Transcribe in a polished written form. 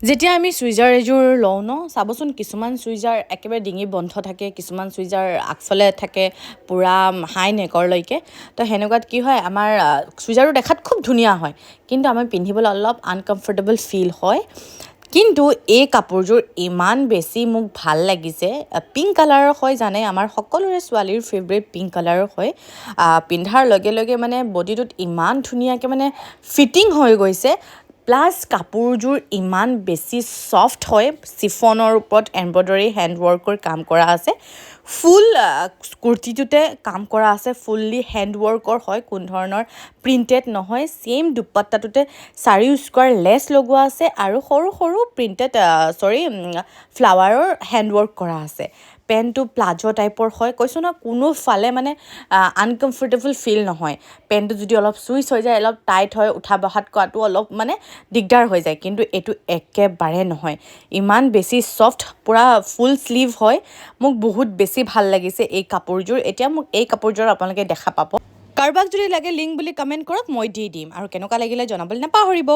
যেতিয়া আমি চুইজাৰ এযোৰ লওঁ ন চাবচোন কিছুমান চুইজাৰ একেবাৰে ডিঙি বন্ধ থাকে কিছুমান চুইজাৰ আগফালে থাকে পূৰা হাই নেকৰলৈকে তো সেনেকুৱাত কি হয় আমাৰ চুইজাৰটো দেখাত খুব ধুনীয়া হয় কিন্তু আমাৰ পিন্ধিবলৈ অলপ আনকমফৰ্টেবল ফিল হয় কিন্তু এই কাপোৰযোৰ ইমান বেছি মোক ভাল লাগিছে পিংক কালাৰৰ হয় জানে আমাৰ সকলোৰে ছোৱালীৰ ফেভৰেট পিংক কালাৰৰ হয় পিন্ধাৰ লগে লগে মানে বডিটোত ইমান ধুনীয়াকৈ মানে ফিটিং হৈ গৈছে প্লাছ কাপোৰযোৰ ইমান বেছি ছফ্ট হয় চিফনৰ ওপৰত এম্ব্ৰইডাৰী হেণ্ডৱৰ্কৰ কাম কৰা আছে ফুল কুৰ্তিটোতে কাম কৰা আছে ফুল্লি হেণ্ডৱৰ্কৰ হয় কোনো ধৰণৰ প্ৰিণ্টেড নহয় ছেইম দুপাট্টাটোতে চাৰি স্কোৱাৰ লেছ লগোৱা আছে আৰু সৰু সৰু প্ৰিণ্টেড ফ্লাৱাৰৰ হেণ্ডৱৰ্ক কৰা আছে পেণ্টটো প্লাজো টাইপৰ হয় কৈছোঁ ন কোনোফালে মানে আনকমফৰ্টেবল ফিল নহয় পেণ্টটো যদি অলপ চুইচ হৈ যায় অলপ টাইট হয় উঠা বহাত কৰাটো অলপ মানে দিগদাৰ হৈ যায় কিন্তু এইটো একেবাৰে নহয় ইমান বেছি ছফ্ট পূৰা ফুল স্লিভ হয় মোক বহুত বেছি ভাল লাগিছে এই কাপোৰযোৰ এতিয়া মোক এই কাপোৰযোৰ আপোনালোকে দেখা পাব কাৰোবাক যদি লাগে লিংক বুলি কমেণ্ট কৰক মই দি দিম আৰু কেনেকুৱা লাগিলে জনাবলৈ নাপাহৰিব